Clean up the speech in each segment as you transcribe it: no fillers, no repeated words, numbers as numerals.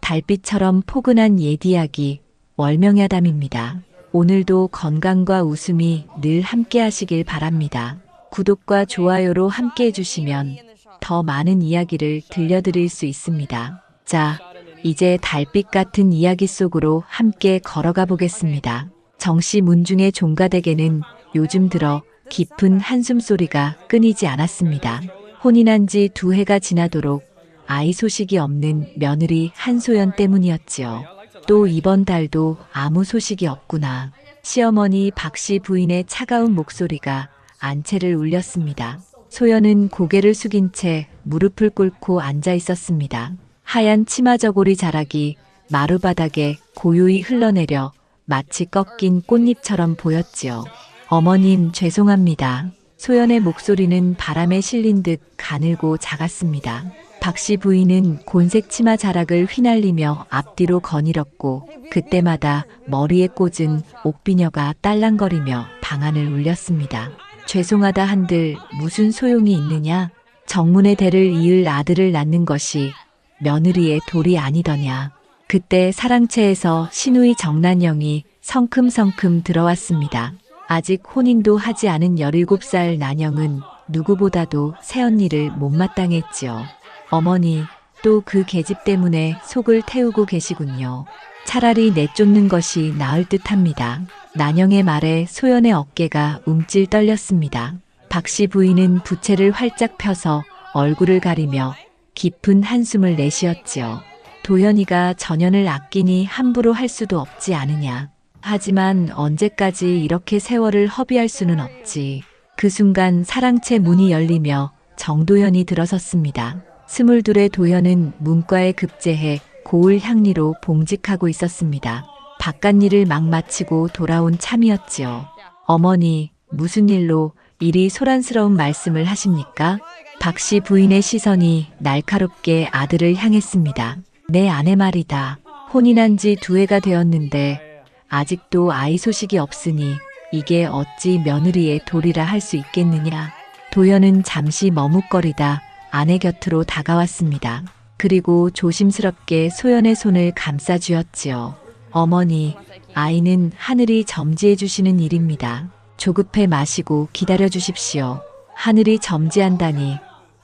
달빛처럼 포근한 옛 이야기 월명야담입니다. 오늘도 건강과 웃음이 늘 함께 하시길 바랍니다. 구독과 좋아요로 함께 해주시면 더 많은 이야기를 들려드릴 수 있습니다. 자, 이제 달빛 같은 이야기 속으로 함께 걸어가 보겠습니다. 정씨 문중의 종가댁에는 요즘 들어 깊은 한숨소리가 끊이지 않았습니다. 혼인한 지 2해가 지나도록 아이 소식이 없는 며느리 한소연 때문이었지요. 또 이번 달도 아무 소식이 없구나. 시어머니 박씨 부인의 차가운 목소리가 안채를 울렸습니다. 소연은 고개를 숙인 채 무릎을 꿇고 앉아 있었습니다. 하얀 치마 저고리 자락이 마루바닥에 고요히 흘러내려 마치 꺾인 꽃잎처럼 보였지요. 어머님, 죄송합니다. 소연의 목소리는 바람에 실린 듯 가늘고 작았습니다. 박씨 부인은 곤색 치마 자락을 휘날리며 앞뒤로 거닐었고 그때마다 머리에 꽂은 옥비녀가 딸랑거리며 방안을 울렸습니다. 죄송하다 한들 무슨 소용이 있느냐? 정문의 대를 이을 아들을 낳는 것이 며느리의 도리 아니더냐. 그때 사랑채에서 시누이 정난영이 성큼성큼 들어왔습니다. 아직 혼인도 하지 않은 17살 난영은 누구보다도 새언니를 못마땅했지요. 어머니, 또 그 계집 때문에 속을 태우고 계시군요. 차라리 내쫓는 것이 나을 듯합니다. 난영의 말에 소연의 어깨가 움찔 떨렸습니다. 박씨 부인은 부채를 활짝 펴서 얼굴을 가리며 깊은 한숨을 내쉬었지요. 도연이가 전연을 아끼니 함부로 할 수도 없지 않으냐. 하지만 언제까지 이렇게 세월을 허비할 수는 없지. 그 순간 사랑채 문이 열리며 정도연이 들어섰습니다. 22의 도연은 문과에 급제해 고을 향리로 봉직하고 있었습니다. 바깥일을 막 마치고 돌아온 참이었지요. 어머니, 무슨 일로 이리 소란스러운 말씀을 하십니까? 박씨 부인의 시선이 날카롭게 아들을 향했습니다. 내 아내 말이다. 혼인한 지 2해가 되었는데 아직도 아이 소식이 없으니 이게 어찌 며느리의 도리라 할 수 있겠느냐. 도연은 잠시 머뭇거리다 아내 곁으로 다가왔습니다. 그리고 조심스럽게 소연의 손을 감싸 주었지요. 어머니, 아이는 하늘이 점지해 주시는 일입니다. 조급해 마시고 기다려 주십시오. 하늘이 점지한다니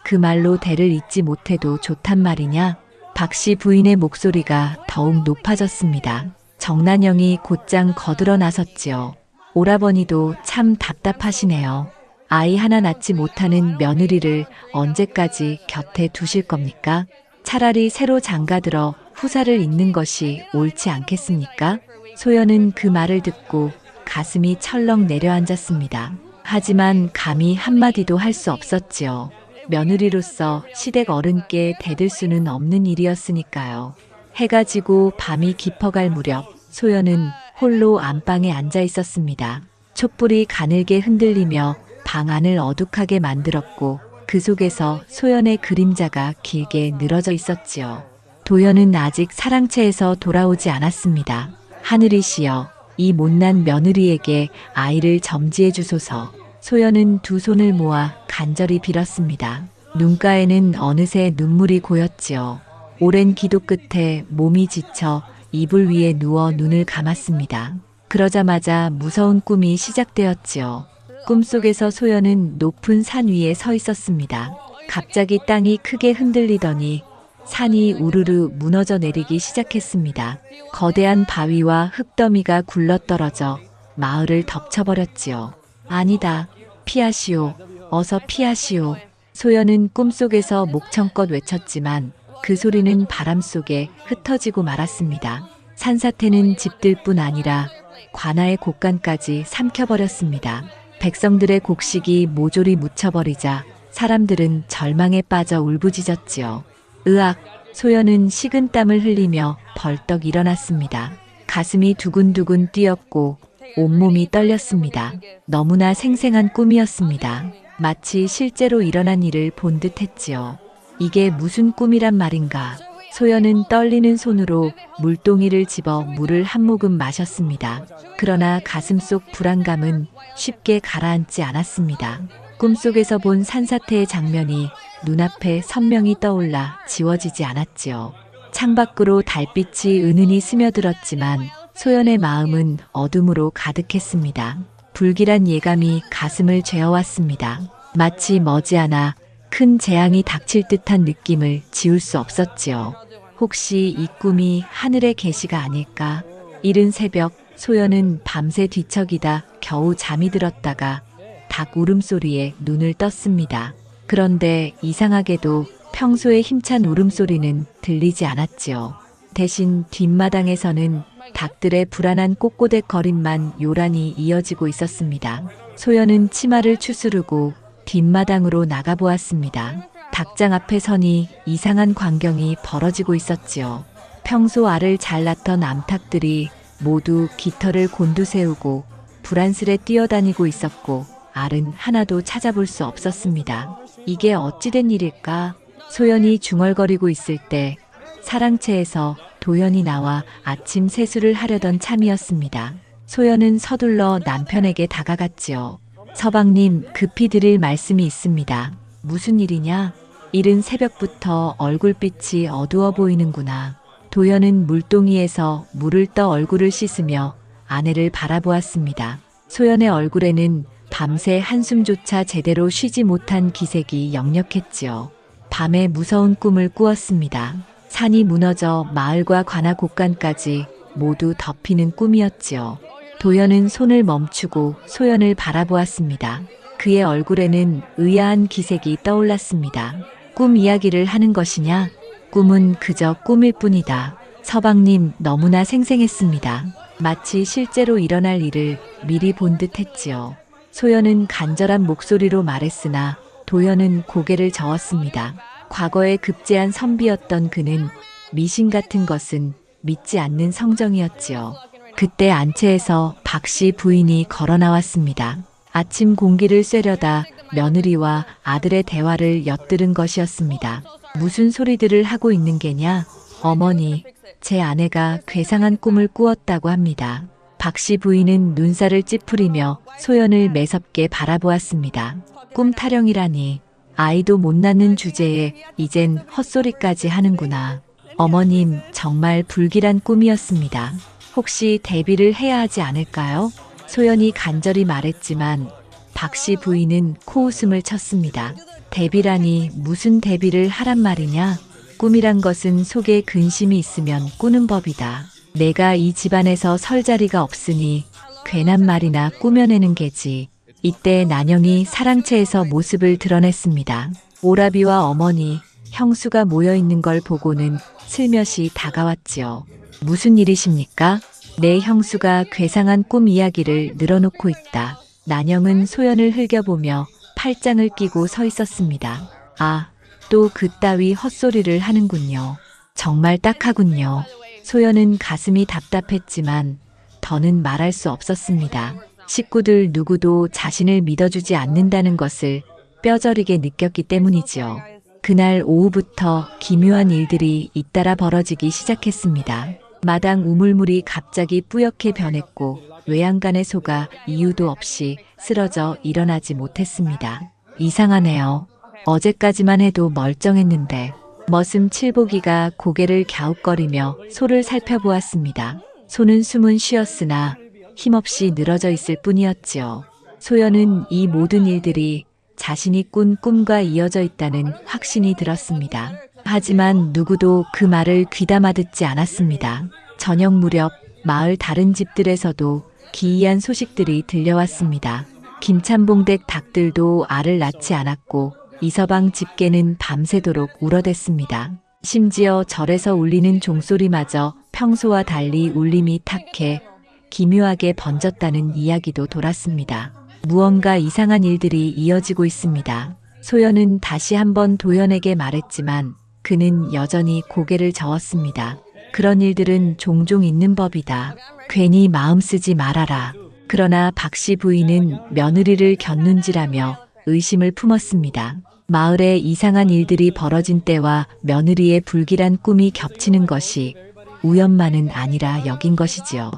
그 말로 대를 잇지 못해도 좋단 말이냐? 박씨 부인의 목소리가 더욱 높아졌습니다. 정난영이 곧장 거들어 나섰지요. 오라버니도 참 답답하시네요. 아이 하나 낳지 못하는 며느리를 언제까지 곁에 두실 겁니까? 차라리 새로 장가들어 후사를 잇는 것이 옳지 않겠습니까? 소연은 그 말을 듣고 가슴이 철렁 내려앉았습니다. 하지만 감히 한마디도 할 수 없었지요. 며느리로서 시댁 어른께 대들 수는 없는 일이었으니까요. 해가 지고 밤이 깊어갈 무렵 소연은 홀로 안방에 앉아 있었습니다. 촛불이 가늘게 흔들리며 방 안을 어둑하게 만들었고 그 속에서 소연의 그림자가 길게 늘어져 있었지요. 도연은 아직 사랑채에서 돌아오지 않았습니다. 하늘이시여, 이 못난 며느리에게 아이를 점지해 주소서. 소연은 2 손을 모아 간절히 빌었습니다. 눈가에는 어느새 눈물이 고였지요. 오랜 기도 끝에 몸이 지쳐 이불 위에 누워 눈을 감았습니다. 그러자마자 무서운 꿈이 시작되었지요. 꿈속에서 소연은 높은 산 위에 서 있었습니다. 갑자기 땅이 크게 흔들리더니 산이 우르르 무너져 내리기 시작했습니다. 거대한 바위와 흙더미가 굴러떨어져 마을을 덮쳐버렸지요. 아니다. 피하시오. 어서 피하시오. 소연은 꿈속에서 목청껏 외쳤지만 그 소리는 바람 속에 흩어지고 말았습니다. 산사태는 집들뿐 아니라 관아의 곳간까지 삼켜버렸습니다. 백성들의 곡식이 모조리 묻혀버리자 사람들은 절망에 빠져 울부짖었지요. 으악! 소연은 식은 땀을 흘리며 벌떡 일어났습니다. 가슴이 두근두근 뛰었고 온몸이 떨렸습니다. 너무나 생생한 꿈이었습니다. 마치 실제로 일어난 일을 본 듯 했지요. 이게 무슨 꿈이란 말인가. 소연은 떨리는 손으로 물동이를 집어 물을 한 모금 마셨습니다. 그러나 가슴속 불안감은 쉽게 가라앉지 않았습니다. 꿈속에서 본 산사태의 장면이 눈앞에 선명히 떠올라 지워지지 않았지요. 창밖으로 달빛이 은은히 스며들었지만 소연의 마음은 어둠으로 가득했습니다. 불길한 예감이 가슴을 죄어왔습니다. 마치 머지않아 큰 재앙이 닥칠 듯한 느낌을 지울 수 없었지요. 혹시 이 꿈이 하늘의 계시가 아닐까? 이른 새벽 소연은 밤새 뒤척이다 겨우 잠이 들었다가 닭 울음소리에 눈을 떴습니다. 그런데 이상하게도 평소의 힘찬 울음소리는 들리지 않았지요. 대신 뒷마당에서는 닭들의 불안한 꼬꼬댁거림만 요란히 이어지고 있었습니다. 소연은 치마를 추스르고 뒷마당으로 나가보았습니다. 닭장 앞에 서니 이상한 광경이 벌어지고 있었지요. 평소 알을 잘 낳던 암탉들이 모두 깃털을 곤두세우고 불안스레 뛰어다니고 있었고 알은 하나도 찾아볼 수 없었습니다. 이게 어찌된 일일까? 소연이 중얼거리고 있을 때 사랑채에서 도연이 나와 아침 세수를 하려던 참이었습니다. 소연은 서둘러 남편에게 다가갔지요. 서방님, 급히 드릴 말씀이 있습니다. 무슨 일이냐? 이른 새벽부터 얼굴빛이 어두워 보이는구나. 도연은 물동이에서 물을 떠 얼굴을 씻으며 아내를 바라보았습니다. 소연의 얼굴에는 밤새 한숨조차 제대로 쉬지 못한 기색이 역력했지요. 밤에 무서운 꿈을 꾸었습니다. 산이 무너져 마을과 관아 곳간까지 모두 덮이는 꿈이었지요. 도연은 손을 멈추고 소연을 바라보았습니다. 그의 얼굴에는 의아한 기색이 떠올랐습니다. 꿈 이야기를 하는 것이냐? 꿈은 그저 꿈일 뿐이다. 서방님, 너무나 생생했습니다. 마치 실제로 일어날 일을 미리 본 듯 했지요. 소연은 간절한 목소리로 말했으나 도연은 고개를 저었습니다. 과거에 급제한 선비였던 그는 미신 같은 것은 믿지 않는 성정이었지요. 그때 안채에서 박씨 부인이 걸어 나왔습니다. 아침 공기를 쐬려다 며느리와 아들의 대화를 엿들은 것이었습니다. 무슨 소리들을 하고 있는 게냐? 어머니, 제 아내가 괴상한 꿈을 꾸었다고 합니다. 박씨 부인은 눈살을 찌푸리며 소연을 매섭게 바라보았습니다. 꿈 타령이라니. 아이도 못 낳는 주제에 이젠 헛소리까지 하는구나. 어머님, 정말 불길한 꿈이었습니다. 혹시 대비를 해야 하지 않을까요? 소연이 간절히 말했지만 박씨 부인은 코웃음을 쳤습니다. 대비라니 무슨 대비를 하란 말이냐? 꿈이란 것은 속에 근심이 있으면 꾸는 법이다. 내가 이 집안에서 설 자리가 없으니 괜한 말이나 꾸며내는 게지. 이때 난영이 사랑채에서 모습을 드러냈습니다. 오라비와 어머니, 형수가 모여있는 걸 보고는 슬며시 다가왔지요. 무슨 일이십니까? 내 형수가 괴상한 꿈 이야기를 늘어놓고 있다. 난영은 소연을 흘겨보며 팔짱을 끼고 서 있었습니다. 아, 또 그따위 헛소리를 하는군요. 정말 딱하군요. 소연은 가슴이 답답했지만 더는 말할 수 없었습니다. 식구들 누구도 자신을 믿어주지 않는다는 것을 뼈저리게 느꼈기 때문이지요. 그날 오후부터 기묘한 일들이 잇따라 벌어지기 시작했습니다. 마당 우물물이 갑자기 뿌옇게 변했고 외양간의 소가 이유도 없이 쓰러져 일어나지 못했습니다. 이상하네요. 어제까지만 해도 멀쩡했는데. 머슴 칠보기가 고개를 갸웃거리며 소를 살펴보았습니다. 소는 숨은 쉬었으나 힘없이 늘어져 있을 뿐이었지요. 소연은 이 모든 일들이 자신이 꾼 꿈과 이어져 있다는 확신이 들었습니다. 하지만 누구도 그 말을 귀담아 듣지 않았습니다. 저녁 무렵 마을 다른 집들에서도 기이한 소식들이 들려왔습니다. 김찬봉댁 닭들도 알을 낳지 않았고 이서방 집게는 밤새도록 울어댔습니다. 심지어 절에서 울리는 종소리마저 평소와 달리 울림이 탁해 기묘하게 번졌다는 이야기도 돌았습니다. 무언가 이상한 일들이 이어지고 있습니다. 소연은 다시 한번 도연에게 말했지만 그는 여전히 고개를 저었습니다. 그런 일들은 종종 있는 법이다. 괜히 마음 쓰지 말아라. 그러나 박씨 부인은 며느리를 곁눈질하며 의심을 품었습니다. 마을에 이상한 일들이 벌어진 때와 며느리의 불길한 꿈이 겹치는 것이 우연만은 아니라 여긴 것이지요.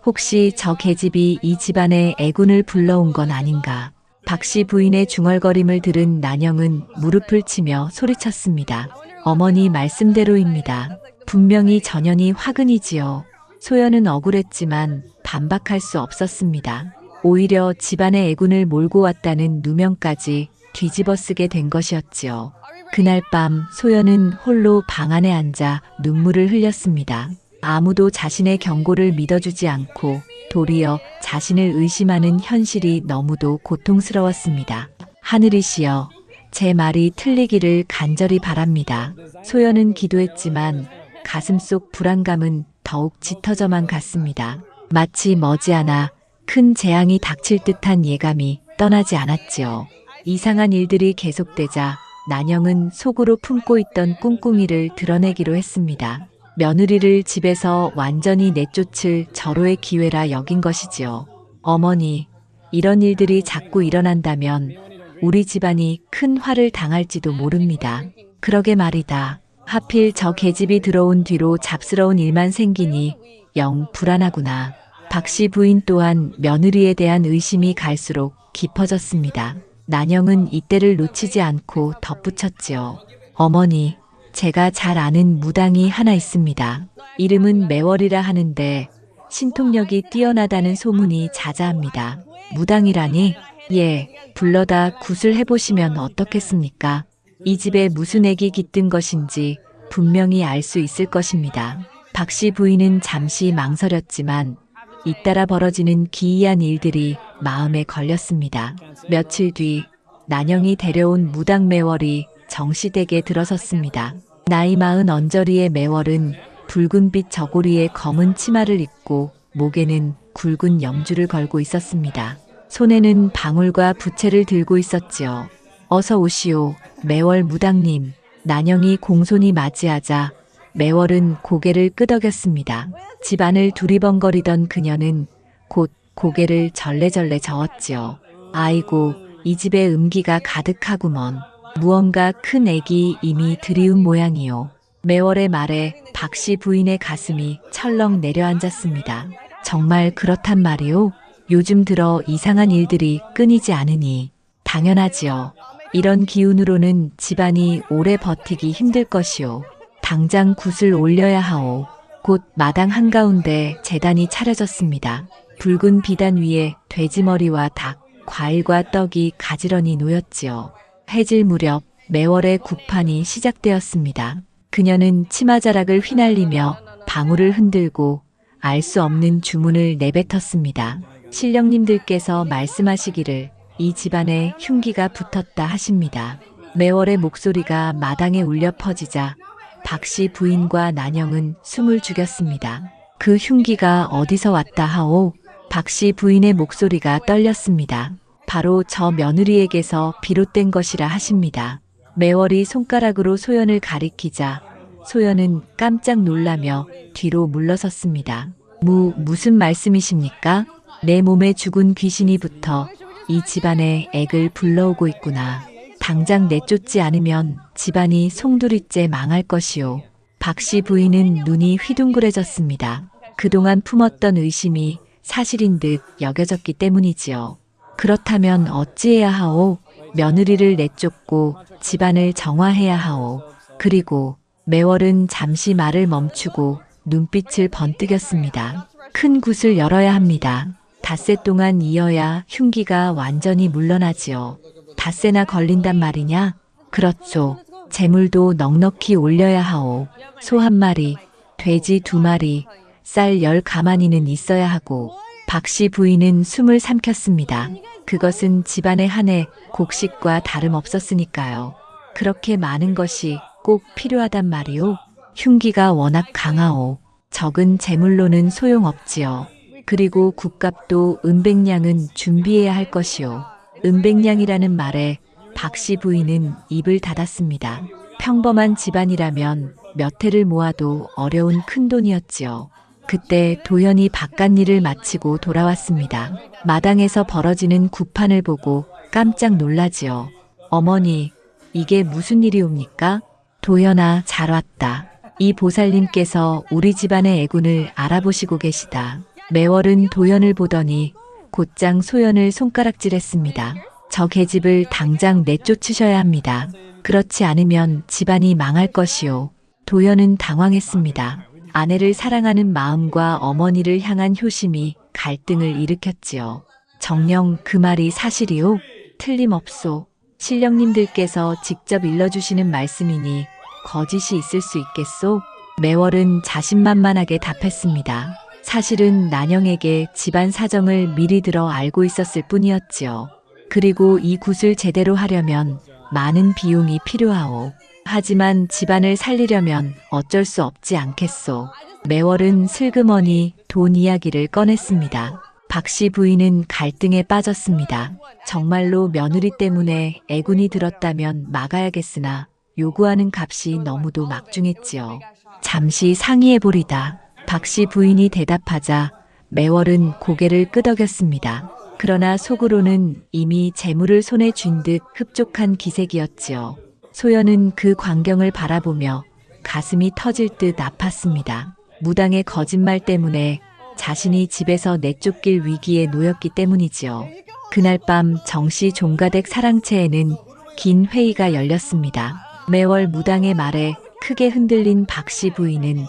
혹시 저 계집이 이 집안에 애군을 불러온 건 아닌가. 박씨 부인의 중얼거림을 들은 난영은 무릎을 치며 소리쳤습니다. 어머니 말씀대로입니다. 분명히 전현이 화근이지요. 소연은 억울했지만 반박할 수 없었습니다. 오히려 집안의 애군을 몰고 왔다는 누명까지 뒤집어쓰게 된 것이었지요. 그날 밤 소연은 홀로 방 안에 앉아 눈물을 흘렸습니다. 아무도 자신의 경고를 믿어주지 않고 도리어 자신을 의심하는 현실이 너무도 고통스러웠습니다. 하늘이시여, 제 말이 틀리기를 간절히 바랍니다. 소연은 기도했지만 가슴속 불안감은 더욱 짙어져만 갔습니다. 마치 머지않아 큰 재앙이 닥칠 듯한 예감이 떠나지 않았지요. 이상한 일들이 계속되자 난영은 속으로 품고 있던 꿍꿍이를 드러내기로 했습니다. 며느리를 집에서 완전히 내쫓을 절호의 기회라 여긴 것이지요. 어머니, 이런 일들이 자꾸 일어난다면 우리 집안이 큰 화를 당할지도 모릅니다. 그러게 말이다. 하필 저 계집이 들어온 뒤로 잡스러운 일만 생기니 영 불안하구나. 박씨 부인 또한 며느리에 대한 의심이 갈수록 깊어졌습니다. 난영은 이때를 놓치지 않고 덧붙였지요. 어머니, 제가 잘 아는 무당이 하나 있습니다. 이름은 매월이라 하는데 신통력이 뛰어나다는 소문이 자자합니다. 무당이라니? 예, 불러다 굿을 해보시면 어떻겠습니까? 이 집에 무슨 액이 깃든 것인지 분명히 알 수 있을 것입니다. 박씨 부인은 잠시 망설였지만 잇따라 벌어지는 기이한 일들이 마음에 걸렸습니다. 며칠 뒤 난영이 데려온 무당 매월이 정시댁에 들어섰습니다. 나이 40 언저리의 매월은 붉은빛 저고리에 검은 치마를 입고 목에는 굵은 염주를 걸고 있었습니다. 손에는 방울과 부채를 들고 있었지요. 어서 오시오, 매월 무당님. 난영이 공손히 맞이하자 매월은 고개를 끄덕였습니다. 집안을 두리번거리던 그녀는 곧 고개를 절레절레 저었지요. 아이고, 이 집에 음기가 가득하구먼. 무언가 큰 액이 이미 들이운 모양이요. 매월의 말에 박씨 부인의 가슴이 철렁 내려앉았습니다. 정말 그렇단 말이오? 요즘 들어 이상한 일들이 끊이지 않으니. 당연하지요. 이런 기운으로는 집안이 오래 버티기 힘들 것이오. 당장 굿을 올려야 하오. 곧 마당 한가운데 제단이 차려졌습니다. 붉은 비단 위에 돼지머리와 닭, 과일과 떡이 가지런히 놓였지요. 해질 무렵 매월의 굿판이 시작되었습니다. 그녀는 치마자락을 휘날리며 방울을 흔들고 알 수 없는 주문을 내뱉었습니다. 신령님들께서 말씀하시기를 이 집안에 흉기가 붙었다 하십니다. 매월의 목소리가 마당에 울려 퍼지자 박씨 부인과 난영은 숨을 죽였습니다. 그 흉기가 어디서 왔다 하오? 박씨 부인의 목소리가 떨렸습니다. 바로 저 며느리에게서 비롯된 것이라 하십니다. 매월이 손가락으로 소연을 가리키자 소연은 깜짝 놀라며 뒤로 물러섰습니다. 무슨 말씀이십니까? 내 몸에 죽은 귀신이 붙어 이 집안에 액을 불러오고 있구나. 당장 내쫓지 않으면 집안이 송두리째 망할 것이오. 박씨 부인은 눈이 휘둥그레졌습니다. 그동안 품었던 의심이 사실인 듯 여겨졌기 때문이지요. 그렇다면 어찌해야 하오? 며느리를 내쫓고 집안을 정화해야 하오. 그리고 매월은 잠시 말을 멈추고 눈빛을 번뜩였습니다. 큰 굿을 열어야 합니다. 닷새 동안 이어야 흉기가 완전히 물러나지요. 닷새나 걸린단 말이냐? 그렇죠. 재물도 넉넉히 올려야 하오. 소 1마리, 돼지 2마리, 쌀 10가마니는 있어야 하고. 박씨 부인은 숨을 삼켰습니다. 그것은 집안의 한 해 곡식과 다름없었으니까요. 그렇게 많은 것이 꼭 필요하단 말이오. 흉기가 워낙 강하오. 적은 재물로는 소용없지요. 그리고 굿값도 은백냥은 준비해야 할 것이오. 은백냥이라는 말에 박씨 부인은 입을 닫았습니다. 평범한 집안이라면 몇 해를 모아도 어려운 큰돈이었지요. 그때 도현이 바깥일을 마치고 돌아왔습니다. 마당에서 벌어지는 굿판을 보고 깜짝 놀라지요. 어머니, 이게 무슨 일이옵니까? 도현아, 잘 왔다. 이 보살님께서 우리 집안의 애군을 알아보시고 계시다. 매월은 도현을 보더니 곧장 소연을 손가락질했습니다. 저 계집을 당장 내쫓으셔야 합니다. 그렇지 않으면 집안이 망할 것이오. 도연은 당황했습니다. 아내를 사랑하는 마음과 어머니를 향한 효심이 갈등을 일으켰지요. 정녕 그 말이 사실이오? 틀림없소. 신령님들께서 직접 일러주시는 말씀이니 거짓이 있을 수 있겠소? 매월은 자신만만하게 답했습니다. 사실은 난영에게 집안 사정을 미리 들어 알고 있었을 뿐이었지요. 그리고 이 굿을 제대로 하려면 많은 비용이 필요하오. 하지만 집안을 살리려면 어쩔 수 없지 않겠소. 매월은 슬그머니 돈 이야기를 꺼냈습니다. 박씨 부인은 갈등에 빠졌습니다. 정말로 며느리 때문에 애군이 들었다면 막아야겠으나 요구하는 값이 너무도 막중했지요. 잠시 상의해보리다. 박씨 부인이 대답하자 매월은 고개를 끄덕였습니다. 그러나 속으로는 이미 재물을 손에 쥔 듯 흡족한 기색이었지요. 소연은 그 광경을 바라보며 가슴이 터질 듯 아팠습니다. 무당의 거짓말 때문에 자신이 집에서 내쫓길 위기에 놓였기 때문이지요. 그날 밤 정씨 종가댁 사랑채에는 긴 회의가 열렸습니다. 매월 무당의 말에 크게 흔들린 박씨 부인은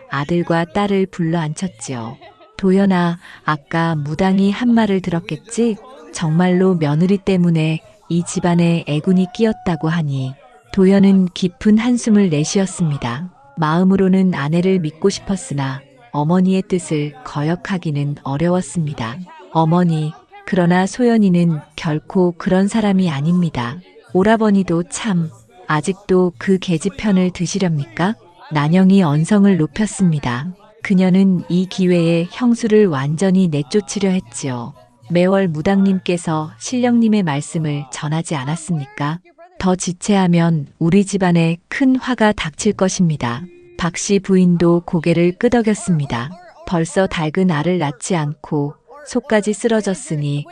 아들과 딸을 불러 앉혔지요. 도연아, 아까 무당이 한 말을 들었겠지? 정말로 며느리 때문에 이 집안에 애군이 끼었다고 하니 도연은 깊은 한숨을 내쉬었습니다. 마음으로는 아내를 믿고 싶었으나 어머니의 뜻을 거역하기는 어려웠습니다. 어머니, 그러나 소연이는 결코 그런 사람이 아닙니다. 오라버니도 참, 아직도 그 계집편을 드시렵니까? 난영이 언성을 높였습니다. 그녀는 이 기회에 형수를 완전히 내쫓으려 했지요. 매월 무당님께서 신령님의 말씀을 전하지 않았습니까? 더 지체하면 우리 집안에 큰 화가 닥칠 것입니다. 박씨 부인도 고개를 끄덕였습니다. 벌써 닭은 알을 낳지 않고 속까지 쓰러졌으니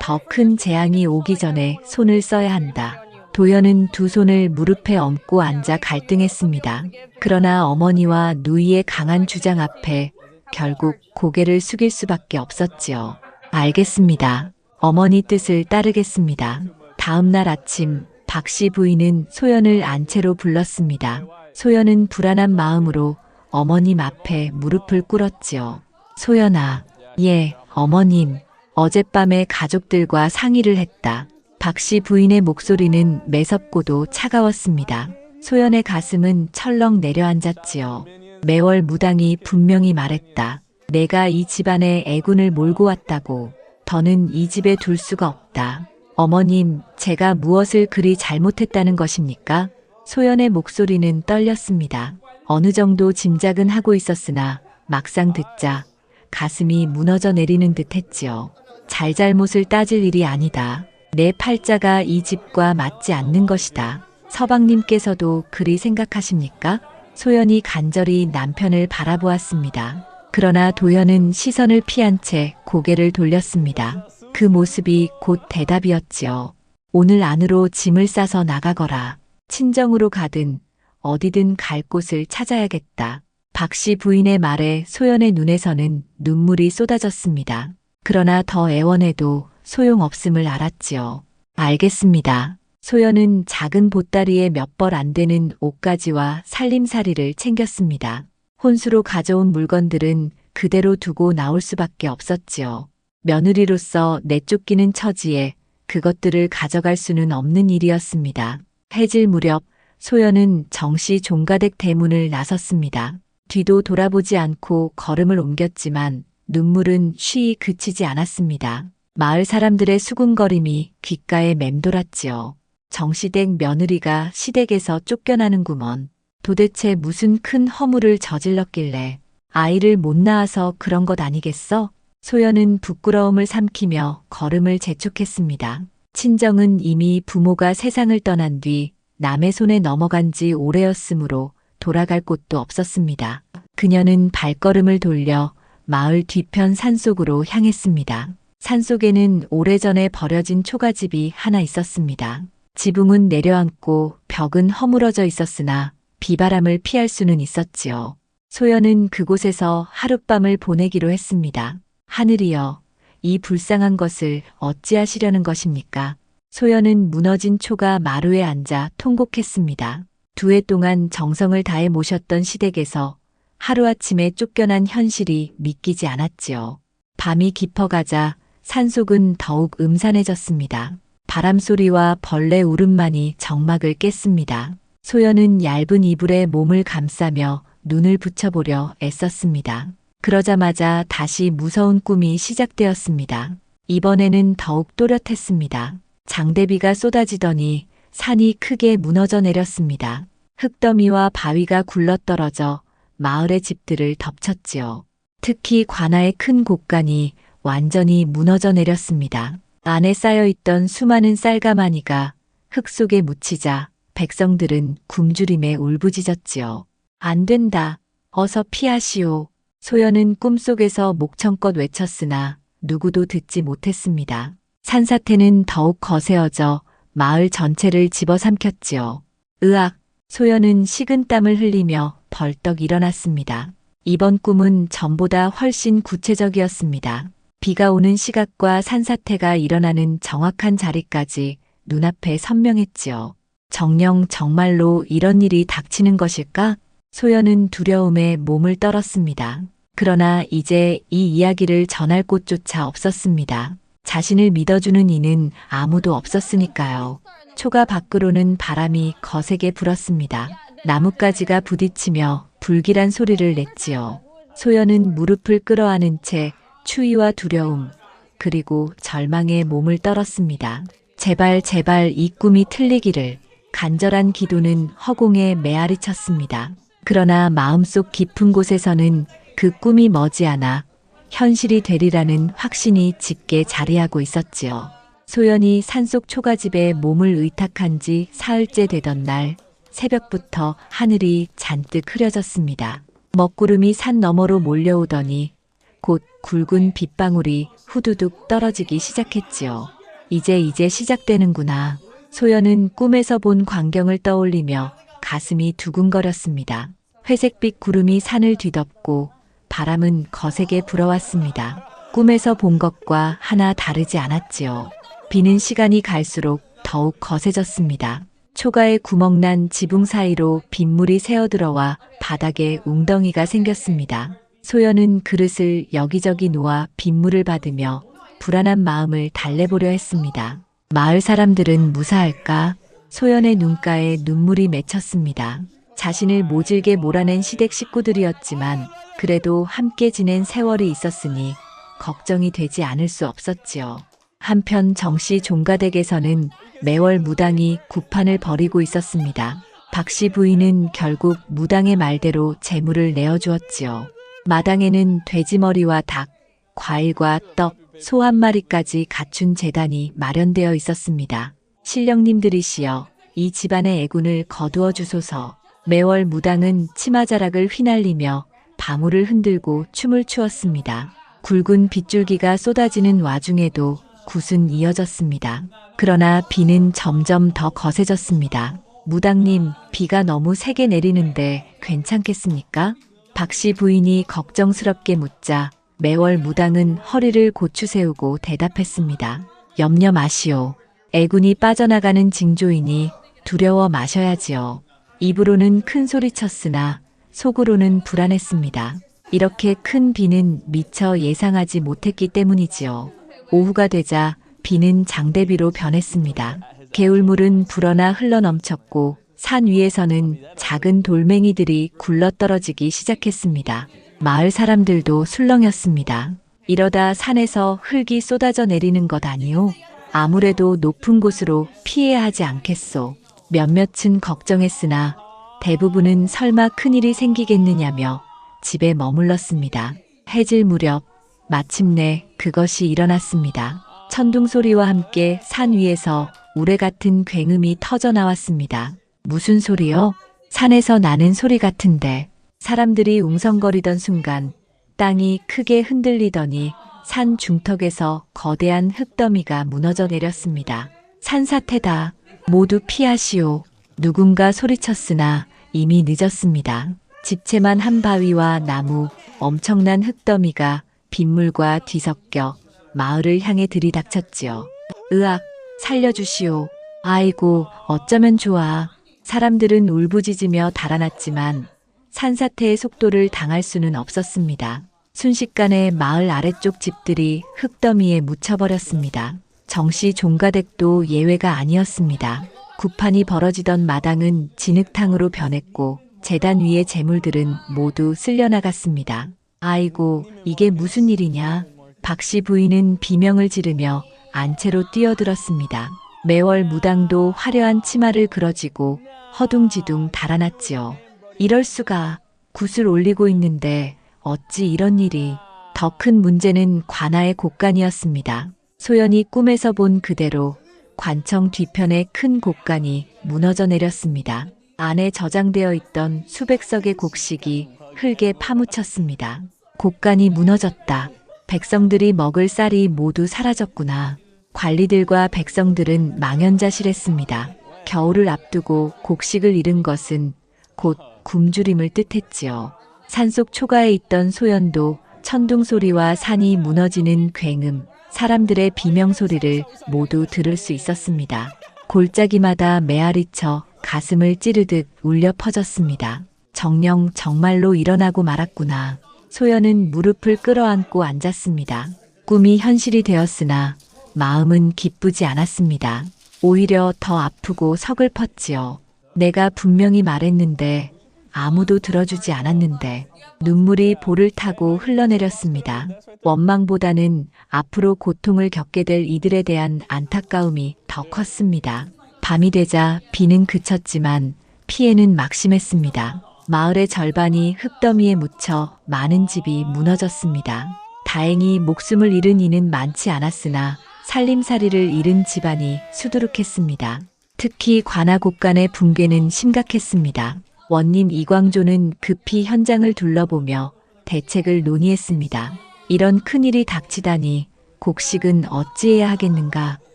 더 큰 재앙이 오기 전에 손을 써야 한다. 도연은 두 손을 무릎에 얹고 앉아 갈등했습니다. 그러나 어머니와 누이의 강한 주장 앞에 결국 고개를 숙일 수밖에 없었지요. 알겠습니다. 어머니 뜻을 따르겠습니다. 다음 날 아침 박씨 부인은 소연을 안채로 불렀습니다. 소연은 불안한 마음으로 어머님 앞에 무릎을 꿇었지요. 소연아, 예, 어머님. 어젯밤에 가족들과 상의를 했다. 박씨 부인의 목소리는 매섭고도 차가웠습니다. 소연의 가슴은 철렁 내려앉았지요. 매월 무당이 분명히 말했다. 내가 이 집안에 애군을 몰고 왔다고. 더는 이 집에 둘 수가 없다. 어머님, 제가 무엇을 그리 잘못했다는 것입니까? 소연의 목소리는 떨렸습니다. 어느 정도 짐작은 하고 있었으나 막상 듣자 가슴이 무너져 내리는 듯 했지요. 잘잘못을 따질 일이 아니다. 내 팔자가 이 집과 맞지 않는 것이다. 서방님께서도 그리 생각하십니까? 소연이 간절히 남편을 바라보았습니다. 그러나 도연은 시선을 피한 채 고개를 돌렸습니다. 그 모습이 곧 대답이었지요. 오늘 안으로 짐을 싸서 나가거라. 친정으로 가든 어디든 갈 곳을 찾아야겠다. 박씨 부인의 말에 소연의 눈에서는 눈물이 쏟아졌습니다. 그러나 더 애원해도 소용없음을 알았지요. 알겠습니다. 소연은 작은 보따리에 몇 벌 안 되는 옷가지와 살림살이를 챙겼습니다. 혼수로 가져온 물건들은 그대로 두고 나올 수밖에 없었지요. 며느리로서 내쫓기는 처지에 그것들을 가져갈 수는 없는 일이었습니다. 해질 무렵 소연은 정씨 종가댁 대문을 나섰습니다. 뒤도 돌아보지 않고 걸음을 옮겼지만 눈물은 쉬이 그치지 않았습니다. 마을 사람들의 수군거림이 귓가에 맴돌았지요. 정시댁 며느리가 시댁에서 쫓겨나는구먼. 도대체 무슨 큰 허물을 저질렀길래 아이를 못 낳아서 그런 것 아니겠어? 소연은 부끄러움을 삼키며 걸음을 재촉했습니다. 친정은 이미 부모가 세상을 떠난 뒤 남의 손에 넘어간 지 오래였으므로 돌아갈 곳도 없었습니다. 그녀는 발걸음을 돌려 마을 뒤편 산속으로 향했습니다. 산속에는 오래전에 버려진 초가집이 하나 있었습니다. 지붕은 내려앉고 벽은 허물어져 있었으나 비바람을 피할 수는 있었지요. 소연은 그곳에서 하룻밤을 보내기로 했습니다. 하늘이여, 이 불쌍한 것을 어찌하시려는 것입니까? 소연은 무너진 초가 마루에 앉아 통곡했습니다. 2해 동안 정성을 다해 모셨던 시댁에서 하루아침에 쫓겨난 현실이 믿기지 않았지요. 밤이 깊어가자 산속은 더욱 음산해졌습니다. 바람소리와 벌레 울음만이 정막을 깼습니다. 소연은 얇은 이불에 몸을 감싸며 눈을 붙여보려 애썼습니다. 그러자마자 다시 무서운 꿈이 시작되었습니다. 이번에는 더욱 또렷했습니다. 장대비가 쏟아지더니 산이 크게 무너져 내렸습니다. 흙더미와 바위가 굴러떨어져 마을의 집들을 덮쳤지요. 특히 관아의 큰 곳간이 완전히 무너져 내렸습니다. 안에 쌓여있던 수많은 쌀가마니가 흙 속에 묻히자 백성들은 굶주림에 울부짖었지요. 안 된다. 어서 피하시오. 소연은 꿈속에서 목청껏 외쳤으나 누구도 듣지 못했습니다. 산사태는 더욱 거세어져 마을 전체를 집어삼켰지요. 으악! 소연은 식은땀을 흘리며 벌떡 일어났습니다. 이번 꿈은 전보다 훨씬 구체적이었습니다. 비가 오는 시각과 산사태가 일어나는 정확한 자리까지 눈앞에 선명했지요. 정녕 정말로 이런 일이 닥치는 것일까? 소연은 두려움에 몸을 떨었습니다. 그러나 이제 이 이야기를 전할 곳조차 없었습니다. 자신을 믿어주는 이는 아무도 없었으니까요. 초가 밖으로는 바람이 거세게 불었습니다. 나뭇가지가 부딪히며 불길한 소리를 냈지요. 소연은 무릎을 끌어안은 채 추위와 두려움, 그리고 절망에 몸을 떨었습니다. 제발 제발 이 꿈이 틀리기를. 간절한 기도는 허공에 메아리 쳤습니다. 그러나 마음속 깊은 곳에서는 그 꿈이 머지않아 현실이 되리라는 확신이 짙게 자리하고 있었지요. 소연이 산속 초가집에 몸을 의탁한 지 사흘째 되던 날, 새벽부터 하늘이 잔뜩 흐려졌습니다. 먹구름이 산 너머로 몰려오더니 곧 굵은 빗방울이 후두둑 떨어지기 시작했지요. 이제 시작되는구나. 소연은 꿈에서 본 광경을 떠올리며 가슴이 두근거렸습니다. 회색빛 구름이 산을 뒤덮고 바람은 거세게 불어왔습니다. 꿈에서 본 것과 하나 다르지 않았지요. 비는 시간이 갈수록 더욱 거세졌습니다. 초가에 구멍난 지붕 사이로 빗물이 새어들어와 바닥에 웅덩이가 생겼습니다. 소연은 그릇을 여기저기 놓아 빗물을 받으며 불안한 마음을 달래보려 했습니다. 마을 사람들은 무사할까? 소연의 눈가에 눈물이 맺혔습니다. 자신을 모질게 몰아낸 시댁 식구들이었지만 그래도 함께 지낸 세월이 있었으니 걱정이 되지 않을 수 없었지요. 한편 정씨 종가댁에서는 매월 무당이 구판을 벌이고 있었습니다. 박씨 부인은 결국 무당의 말대로 재물을 내어주었지요. 마당에는 돼지머리와 닭, 과일과 떡, 소 한 마리까지 갖춘 제단이 마련되어 있었습니다. 신령님들이시여, 이 집안의 애군을 거두어 주소서. 매월 무당은 치마자락을 휘날리며 방울을 흔들고 춤을 추었습니다. 굵은 빗줄기가 쏟아지는 와중에도 굿은 이어졌습니다. 그러나 비는 점점 더 거세졌습니다. 무당님, 비가 너무 세게 내리는데 괜찮겠습니까? 박씨 부인이 걱정스럽게 묻자 매월 무당은 허리를 고추 세우고 대답했습니다. 염려 마시오. 애군이 빠져나가는 징조이니 두려워 마셔야지요. 입으로는 큰 소리 쳤으나 속으로는 불안했습니다. 이렇게 큰 비는 미처 예상하지 못했기 때문이지요. 오후가 되자 비는 장대비로 변했습니다. 개울물은 불어나 흘러넘쳤고 산 위에서는 작은 돌멩이들이 굴러떨어지기 시작했습니다. 마을 사람들도 술렁였습니다. 이러다 산에서 흙이 쏟아져 내리는 것 아니오? 아무래도 높은 곳으로 피해야 하지 않겠소. 몇몇은 걱정했으나 대부분은 설마 큰일이 생기겠느냐며 집에 머물렀습니다. 해질 무렵 마침내 그것이 일어났습니다. 천둥 소리와 함께 산 위에서 우레 같은 굉음이 터져 나왔습니다. 무슨 소리요? 산에서 나는 소리 같은데. 사람들이 웅성거리던 순간 땅이 크게 흔들리더니 산 중턱에서 거대한 흙더미가 무너져 내렸습니다. 산사태다. 모두 피하시오. 누군가 소리쳤으나 이미 늦었습니다. 집채만 한 바위와 나무, 엄청난 흙더미가 빗물과 뒤섞여 마을을 향해 들이닥쳤지요. 으악, 살려주시오. 아이고, 어쩌면 좋아. 사람들은 울부짖으며 달아났지만 산사태의 속도를 당할 수는 없었습니다. 순식간에 마을 아래쪽 집들이 흙더미에 묻혀버렸습니다. 정씨 종가댁도 예외가 아니었습니다. 구판이 벌어지던 마당은 진흙탕으로 변했고 재단 위의 재물들은 모두 쓸려나갔습니다. 아이고, 이게 무슨 일이냐? 박씨 부인은 비명을 지르며 안채로 뛰어들었습니다. 매월 무당도 화려한 치마를 그러지고 허둥지둥 달아났지요. 이럴 수가, 굿을 올리고 있는데 어찌 이런 일이. 더 큰 문제는 관아의 곡간이었습니다. 소연이 꿈에서 본 그대로 관청 뒤편에 큰 곡간이 무너져 내렸습니다. 안에 저장되어 있던 수백 석의 곡식이 흙에 파묻혔습니다. 곡간이 무너졌다. 백성들이 먹을 쌀이 모두 사라졌구나. 관리들과 백성들은 망연자실했습니다. 겨울을 앞두고 곡식을 잃은 것은 곧 굶주림을 뜻했지요. 산속 초가에 있던 소연도 천둥소리와 산이 무너지는 굉음, 사람들의 비명소리를 모두 들을 수 있었습니다. 골짜기마다 메아리쳐 가슴을 찌르듯 울려 퍼졌습니다. 정녕 정말로 일어나고 말았구나. 소연은 무릎을 끌어안고 앉았습니다. 꿈이 현실이 되었으나 마음은 기쁘지 않았습니다. 오히려 더 아프고 서글펐지요. 내가 분명히 말했는데 아무도 들어주지 않았는데. 눈물이 볼을 타고 흘러내렸습니다. 원망보다는 앞으로 고통을 겪게 될 이들에 대한 안타까움이 더 컸습니다. 밤이 되자 비는 그쳤지만 피해는 막심했습니다. 마을의 절반이 흙더미에 묻혀 많은 집이 무너졌습니다. 다행히 목숨을 잃은 이는 많지 않았으나 살림살이를 잃은 집안이 수두룩했습니다. 특히 관아곡간의 붕괴는 심각했습니다. 원님 이광조는 급히 현장을 둘러보며 대책을 논의했습니다. 이런 큰일이 닥치다니 곡식은 어찌해야 하겠는가.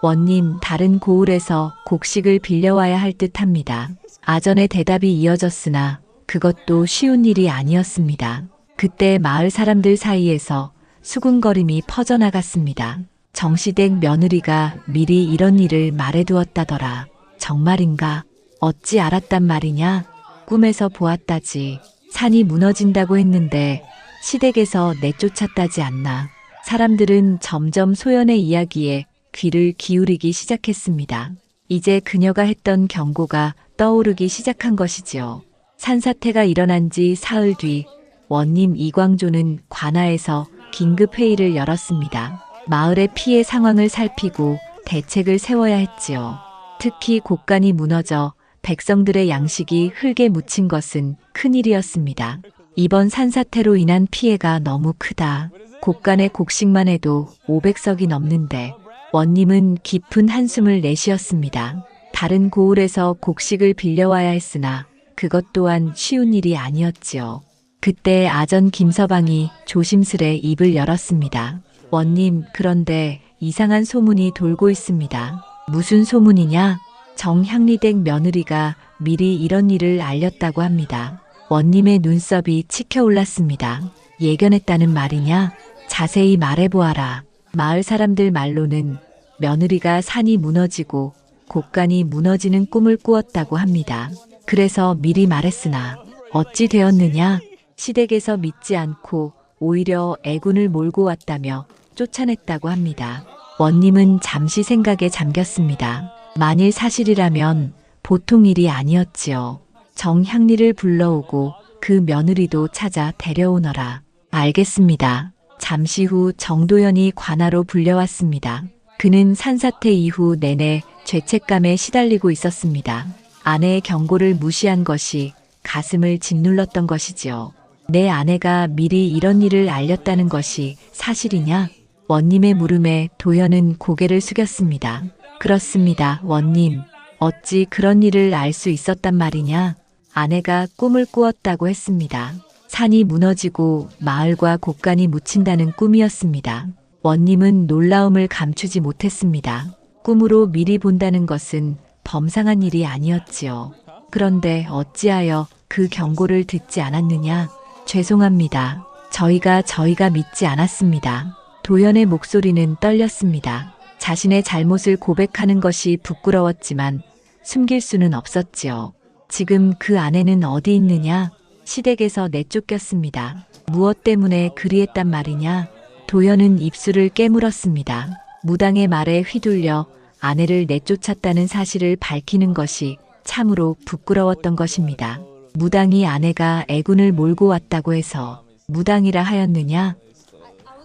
원님, 다른 고을에서 곡식을 빌려와야 할 듯합니다. 아전의 대답이 이어졌으나 그것도 쉬운 일이 아니었습니다. 그때 마을 사람들 사이에서 수군거림이 퍼져나갔습니다. 정시댁 며느리가 미리 이런 일을 말해두었다더라. 정말인가? 어찌 알았단 말이냐? 꿈에서 보았다지. 산이 무너진다고 했는데 시댁에서 내쫓았다지 않나. 사람들은 점점 소연의 이야기에 귀를 기울이기 시작했습니다. 이제 그녀가 했던 경고가 떠오르기 시작한 것이지요. 산사태가 일어난 지 사흘 뒤 원님 이광조는 관아에서 긴급회의를 열었습니다. 마을의 피해 상황을 살피고 대책을 세워야 했지요. 특히 곡간이 무너져 백성들의 양식이 흙에 묻힌 것은 큰일이었습니다. 이번 산사태로 인한 피해가 너무 크다. 곡간의 곡식만 해도 500석이 넘는데. 원님은 깊은 한숨을 내쉬었습니다. 다른 고을에서 곡식을 빌려와야 했으나 그것 또한 쉬운 일이 아니었지요. 그때 아전 김서방이 조심스레 입을 열었습니다. 원님, 그런데 이상한 소문이 돌고 있습니다. 무슨 소문이냐? 정향리댁 며느리가 미리 이런 일을 알렸다고 합니다. 원님의 눈썹이 치켜올랐습니다. 예견했다는 말이냐? 자세히 말해보아라. 마을 사람들 말로는 며느리가 산이 무너지고 곡간이 무너지는 꿈을 꾸었다고 합니다. 그래서 미리 말했으나 어찌 되었느냐? 시댁에서 믿지 않고 오히려 애군을 몰고 왔다며 쫓아냈다고 합니다. 원님은 잠시 생각에 잠겼습니다. 만일 사실이라면 보통 일이 아니었지요. 정향리를 불러오고 그 며느리도 찾아 데려오너라. 알겠습니다. 잠시 후 정도연이 관아로 불려왔습니다. 그는 산사태 이후 내내 죄책감에 시달리고 있었습니다. 아내의 경고를 무시한 것이 가슴을 짓눌렀던 것이지요. 내 아내가 미리 이런 일을 알렸다는 것이 사실이냐? 원님의 물음에 도연은 고개를 숙였습니다. 그렇습니다, 원님. 어찌 그런 일을 알 수 있었단 말이냐? 아내가 꿈을 꾸었다고 했습니다. 산이 무너지고 마을과 곡간이 묻힌다는 꿈이었습니다. 원님은 놀라움을 감추지 못했습니다. 꿈으로 미리 본다는 것은 범상한 일이 아니었지요. 그런데 어찌하여 그 경고를 듣지 않았느냐? 죄송합니다. 저희가 믿지 않았습니다. 도연의 목소리는 떨렸습니다. 자신의 잘못을 고백하는 것이 부끄러웠지만 숨길 수는 없었지요. 지금 그 아내는 어디 있느냐? 시댁에서 내쫓겼습니다. 무엇 때문에 그리했단 말이냐? 도연은 입술을 깨물었습니다. 무당의 말에 휘둘려 아내를 내쫓았다는 사실을 밝히는 것이 참으로 부끄러웠던 것입니다. 무당이 아내가 애군을 몰고 왔다고 해서 무당이라 하였느냐?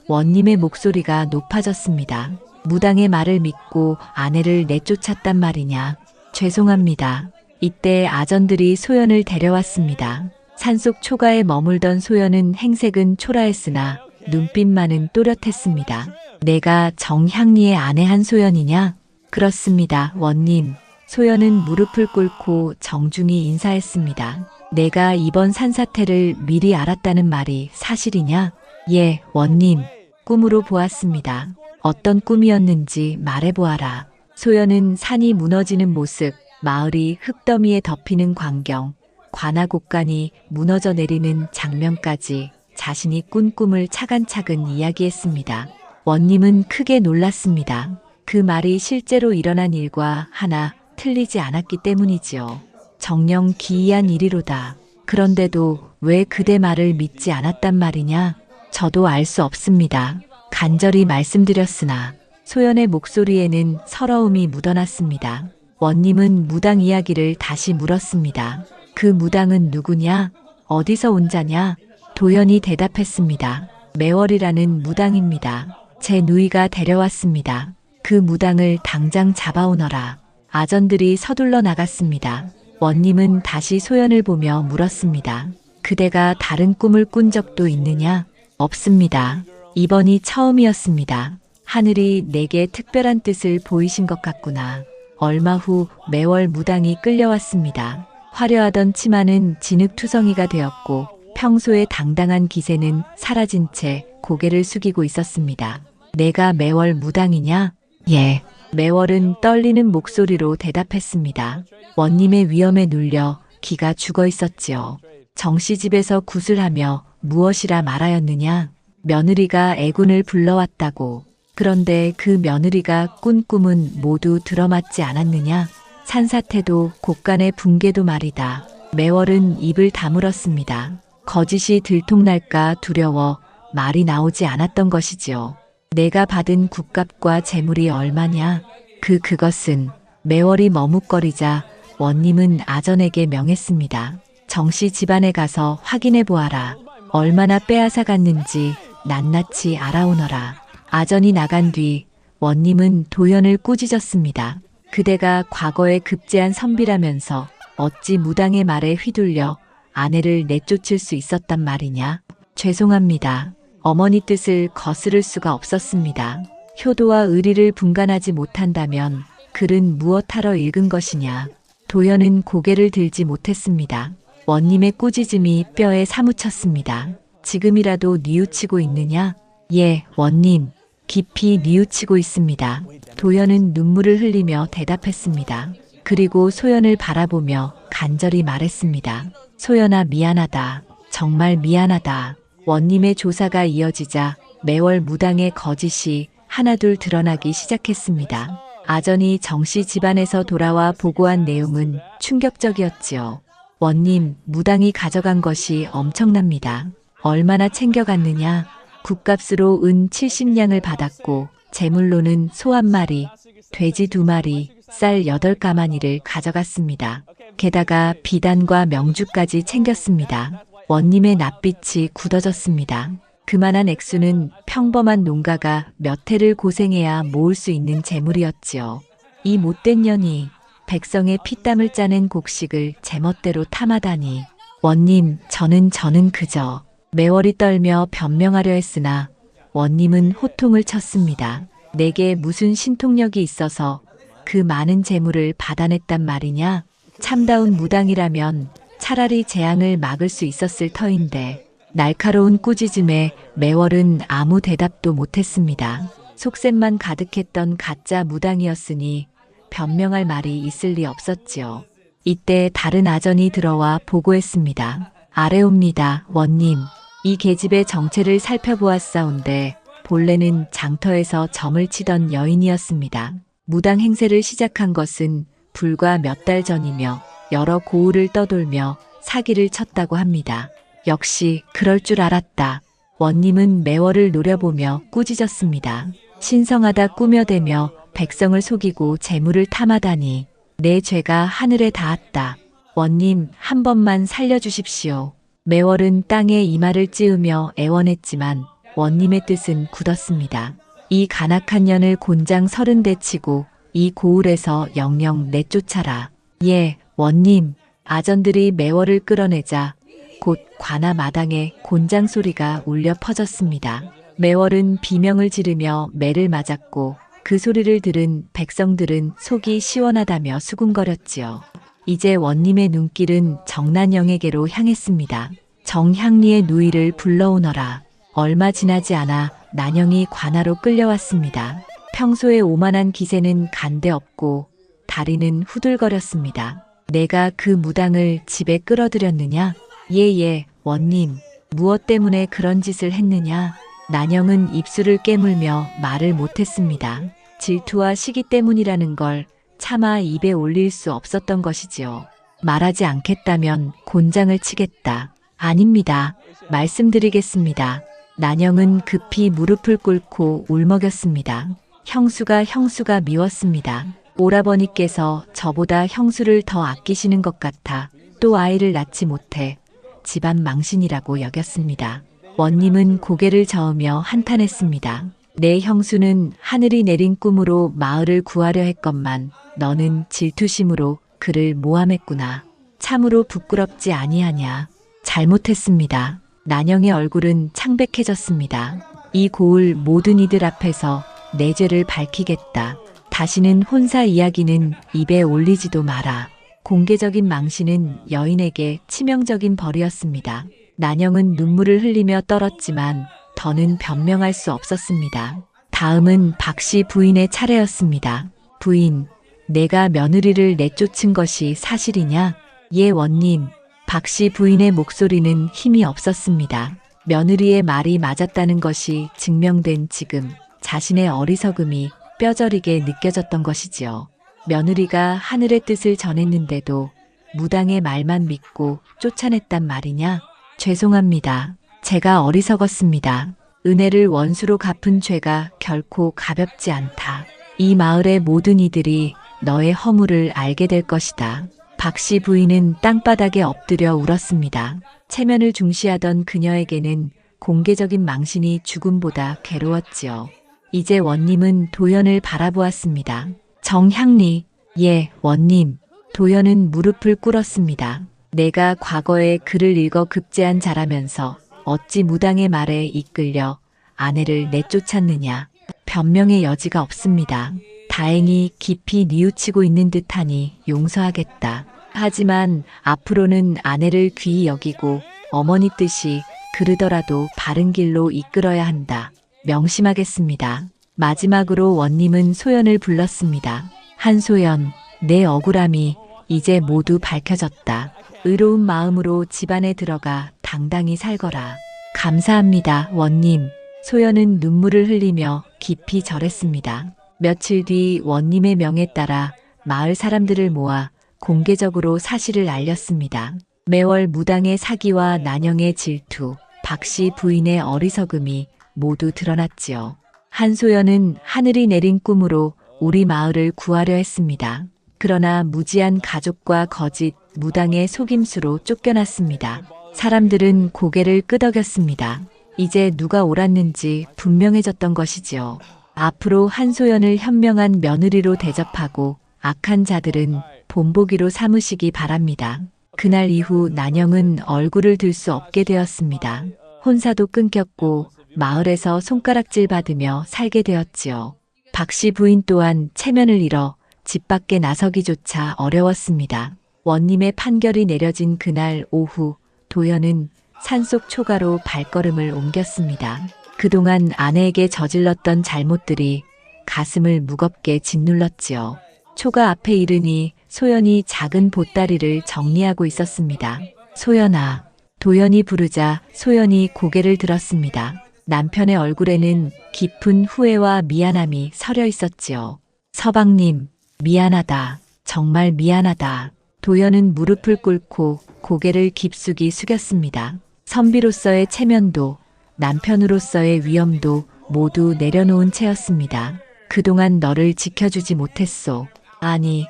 원님의 목소리가 높아졌습니다. 무당의 말을 믿고 아내를 내쫓았단 말이냐? 죄송합니다. 이때 아전들이 소연을 데려왔습니다. 산속 초가에 머물던 소연은 행색은 초라했으나 눈빛만은 또렷했습니다. 내가 정향리의 아내 한소연이냐? 그렇습니다, 원님. 소연은 무릎을 꿇고 정중히 인사했습니다. 내가 이번 산사태를 미리 알았다는 말이 사실이냐? 예, 원님. 꿈으로 보았습니다. 어떤 꿈이었는지 말해보아라. 소연은 산이 무너지는 모습, 마을이 흙더미에 덮이는 광경, 관아곡간이 무너져 내리는 장면까지 자신이 꾼 꿈을 차근차근 이야기했습니다. 원님은 크게 놀랐습니다. 그 말이 실제로 일어난 일과 하나 틀리지 않았기 때문이지요. 정녕 기이한 일이로다. 그런데도 왜 그대 말을 믿지 않았단 말이냐? 저도 알 수 없습니다. 간절히 말씀드렸으나 소연의 목소리에는 서러움이 묻어났습니다. 원님은 무당 이야기를 다시 물었습니다. 그 무당은 누구냐? 어디서 온 자냐? 도연이 대답했습니다. 매월이라는 무당입니다. 제 누이가 데려왔습니다. 그 무당을 당장 잡아오너라. 아전들이 서둘러 나갔습니다. 원님은 다시 소연을 보며 물었습니다. 그대가 다른 꿈을 꾼 적도 있느냐? 없습니다. 이번이 처음이었습니다. 하늘이 내게 특별한 뜻을 보이신 것 같구나. 얼마 후 매월 무당이 끌려왔습니다. 화려하던 치마는 진흙투성이가 되었고 평소의 당당한 기세는 사라진 채 고개를 숙이고 있었습니다. 내가 매월 무당이냐? 예. 매월은 떨리는 목소리로 대답했습니다. 원님의 위험에 눌려 기가 죽어 있었지요. 정씨 집에서 구슬하며 무엇이라 말하였느냐? 며느리가 애군을 불러왔다고. 그런데 그 며느리가 꾼 꿈은 모두 들어맞지 않았느냐? 산사태도 곳간의 붕괴도 말이다. 매월은 입을 다물었습니다. 거짓이 들통날까 두려워 말이 나오지 않았던 것이지요. 내가 받은 국값과 재물이 얼마냐? 그것은 매월이 머뭇거리자 원님은 아전에게 명했습니다. 정씨 집안에 가서 확인해 보아라. 얼마나 빼앗아 갔는지 낱낱이 알아오너라. 아전이 나간 뒤 원님은 도연을 꾸짖었습니다. 그대가 과거에 급제한 선비라면서 어찌 무당의 말에 휘둘려 아내를 내쫓을 수 있었단 말이냐? 죄송합니다. 어머니 뜻을 거스를 수가 없었습니다. 효도와 의리를 분간하지 못한다면 글은 무엇하러 읽은 것이냐? 도연은 고개를 들지 못했습니다. 원님의 꾸짖음이 뼈에 사무쳤습니다. 지금이라도 뉘우치고 있느냐? 예, 원님. 깊이 뉘우치고 있습니다. 도연은 눈물을 흘리며 대답했습니다. 그리고 소연을 바라보며 간절히 말했습니다. 소연아, 미안하다. 정말 미안하다. 원님의 조사가 이어지자 매월 무당의 거짓이 하나둘 드러나기 시작했습니다. 아전이 정씨 집안에서 돌아와 보고한 내용은 충격적이었지요. 원님, 무당이 가져간 것이 엄청납니다. 얼마나 챙겨갔느냐? 국값으로 은 70냥을 받았고 재물로는 소 1마리, 돼지 2마리, 쌀 8가마니를 가져갔습니다. 게다가 비단과 명주까지 챙겼습니다. 원님의 낯빛이 굳어졌습니다. 그만한 액수는 평범한 농가가 몇 해를 고생해야 모을 수 있는 재물이었지요. 이 못된 년이 백성의 피땀을 짜는 곡식을 제멋대로 탐하다니. 원님, 저는 그저 매월이 떨며 변명하려 했으나 원님은 호통을 쳤습니다. 내게 무슨 신통력이 있어서 그 많은 재물을 받아냈단 말이냐? 참다운 무당이라면 차라리 재앙을 막을 수 있었을 터인데. 날카로운 꾸짖음에 매월은 아무 대답도 못했습니다. 속셈만 가득했던 가짜 무당이었으니 변명할 말이 있을 리 없었지요. 이때 다른 아전이 들어와 보고했습니다. 아래옵니다, 원님. 이 계집의 정체를 살펴보았사온데 본래는 장터에서 점을 치던 여인이었습니다. 무당 행세를 시작한 것은 불과 몇 달 전이며 여러 고을을 떠돌며 사기를 쳤다고 합니다. 역시 그럴 줄 알았다. 원님은 매월을 노려보며 꾸짖었습니다. 신성하다 꾸며대며 백성을 속이고 재물을 탐하다니 내 죄가 하늘에 닿았다. 원님 한 번만 살려주십시오. 매월은 땅에 이마를 찌으며 애원했지만 원님의 뜻은 굳었습니다. 이 간악한 년을 곤장 30대 치고 이 고을에서 영영 내쫓아라. 예, 원님. 아전들이 매월을 끌어내자 곧 관아 마당에 곤장 소리가 울려 퍼졌습니다. 매월은 비명을 지르며 매를 맞았고 그 소리를 들은 백성들은 속이 시원하다며 수군거렸지요. 이제 원님의 눈길은 정난영에게로 향했습니다. 정향리의 누이를 불러오너라. 얼마 지나지 않아 난영이 관아로 끌려왔습니다. 평소에 오만한 기세는 간데없고 다리는 후들거렸습니다. 내가 그 무당을 집에 끌어들였느냐? 예, 원님. 무엇 때문에 그런 짓을 했느냐? 난영은 입술을 깨물며 말을 못했습니다. 질투와 시기 때문이라는 걸 차마 입에 올릴 수 없었던 것이지요. 말하지 않겠다면 곤장을 치겠다. 아닙니다. 말씀드리겠습니다. 난영은 급히 무릎을 꿇고 울먹였습니다. 형수가 미웠습니다. 오라버니께서 저보다 형수를 더 아끼시는 것 같아 또 아이를 낳지 못해 집안 망신이라고 여겼습니다. 원님은 고개를 저으며 한탄했습니다. 내 형수는 하늘이 내린 꿈으로 마을을 구하려 했건만 너는 질투심으로 그를 모함했구나. 참으로 부끄럽지 아니하냐. 잘못했습니다. 난영의 얼굴은 창백해졌습니다. 이 고을 모든 이들 앞에서 내 죄를 밝히겠다. 다시는 혼사 이야기는 입에 올리지도 마라. 공개적인 망신은 여인에게 치명적인 벌이었습니다. 난영은 눈물을 흘리며 떨었지만 더는 변명할 수 없었습니다. 다음은 박씨 부인의 차례였습니다. 부인, 내가 며느리를 내쫓은 것이 사실이냐? 예, 원님. 박씨 부인의 목소리는 힘이 없었습니다. 며느리의 말이 맞았다는 것이 증명된 지금 자신의 어리석음이 뼈저리게 느껴졌던 것이지요. 며느리가 하늘의 뜻을 전했는데도 무당의 말만 믿고 쫓아냈단 말이냐? 죄송합니다. 제가 어리석었습니다. 은혜를 원수로 갚은 죄가 결코 가볍지 않다. 이 마을의 모든 이들이 너의 허물을 알게 될 것이다. 박씨 부인은 땅바닥에 엎드려 울었습니다. 체면을 중시하던 그녀에게는 공개적인 망신이 죽음보다 괴로웠지요. 이제 원님은 도연을 바라보았습니다. 정향리, 예, 원님. 도연은 무릎을 꿇었습니다. 내가 과거에 글을 읽어 급제한 자라면서 어찌 무당의 말에 이끌려 아내를 내쫓았느냐. 변명의 여지가 없습니다. 다행히 깊이 뉘우치고 있는 듯하니 용서하겠다. 하지만 앞으로는 아내를 귀히 여기고 어머니 뜻이 그르더라도 바른 길로 이끌어야 한다. 명심하겠습니다. 마지막으로 원님은 소연을 불렀습니다. 한소연, 내 억울함이 이제 모두 밝혀졌다. 의로운 마음으로 집안에 들어가 당당히 살거라. 감사합니다, 원님. 소연은 눈물을 흘리며 깊이 절했습니다. 며칠 뒤 원님의 명에 따라 마을 사람들을 모아 공개적으로 사실을 알렸습니다. 매월 무당의 사기와 난영의 질투, 박씨 부인의 어리석음이 모두 드러났지요. 한소연은 하늘이 내린 꿈으로 우리 마을을 구하려 했습니다. 그러나 무지한 가족과 거짓, 무당의 속임수로 쫓겨났습니다. 사람들은 고개를 끄덕였습니다. 이제 누가 옳았는지 분명해졌던 것이지요. 앞으로 한소연을 현명한 며느리로 대접하고 악한 자들은 본보기로 삼으시기 바랍니다. 그날 이후 난영은 얼굴을 들 수 없게 되었습니다. 혼사도 끊겼고 마을에서 손가락질 받으며 살게 되었지요. 박씨 부인 또한 체면을 잃어 집 밖에 나서기조차 어려웠습니다. 원님의 판결이 내려진 그날 오후 도연은 산속 초가로 발걸음을 옮겼습니다. 그동안 아내에게 저질렀던 잘못들이 가슴을 무겁게 짓눌렀지요. 초가 앞에 이르니 소연이 작은 보따리를 정리하고 있었습니다. 소연아. 도연이 부르자 소연이 고개를 들었습니다. 남편의 얼굴에는 깊은 후회와 미안함이 서려 있었지요. 서방님, 미안하다. 정말 미안하다. 도연은 무릎을 꿇고 고개를 깊숙이 숙였습니다. 선비로서의 체면도 남편으로서의 위엄도 모두 내려놓은 채였습니다. 그동안 너를 지켜주지 못했소. 아니,